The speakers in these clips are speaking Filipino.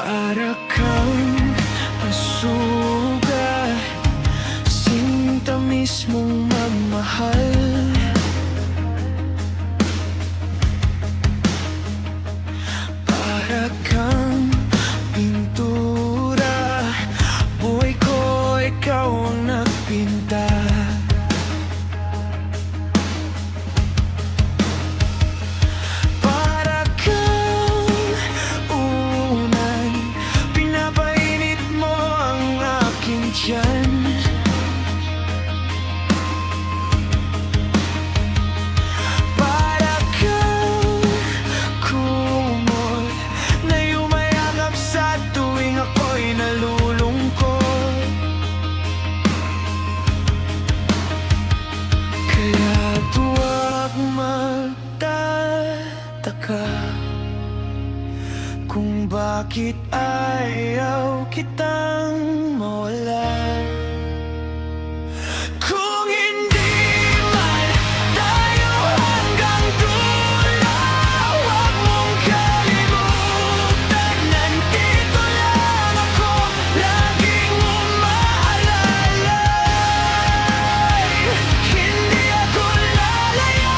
Para kang asuga, sinta mismong mamahal. Para kang pintura, buhay ko ikaw ang nagpinta. Para kang unan, pinapainit mo ang aking tiyan. Para kang kumot na yumayakap sa tuwing ako'y nalulungkot. Kaya't huwag magtataka kung bakit ayaw kitang mawala. Kung hindi man tayo hanggang dulo, huwag mong kalimutan, nandito lang ako, laging umaalala. Hindi ako lalayo,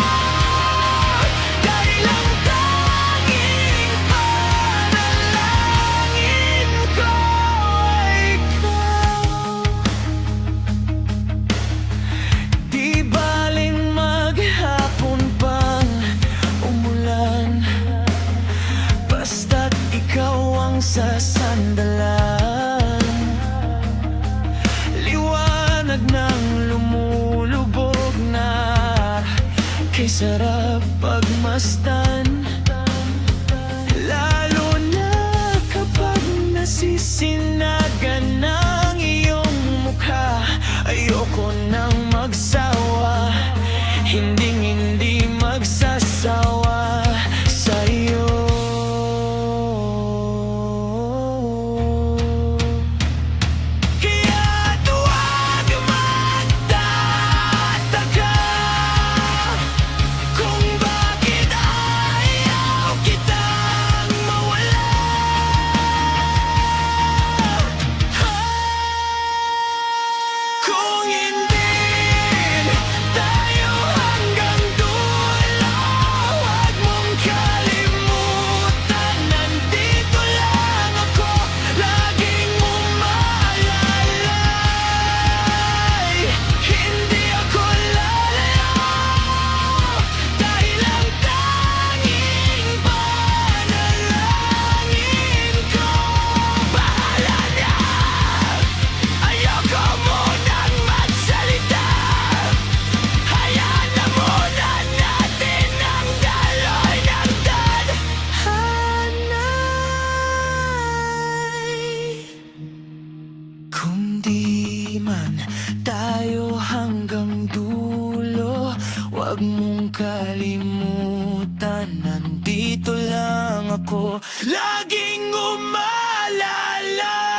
dahil ang tanging panalangin ko ay ikaw. Di baling maghapon pang umulan, basta't ikaw ang sasandalan. Liwanag ng lumulubog na kay sarap pagmasdan, lalo na kapag nasisinagan ng iyong mukha. Ayoko nang magsawa, hindi magsasawa sa'yo. Kaya't huwag magtataka kung bakit ayaw kitang mawala. Kung hindi tayo hanggang dulo, huwag mong kalimutan, nandito lang ako, laging umaalala. Hindi ako lalayo, dahil ang tanging panalangin ko, bahala na. Ayoko munang magsalita, hayaan na muna natin ang daloy ng tadhanay. Kung di man tayo hanggang dulo, huwag mong kalimutan, nandito lang ako, laging umaalala.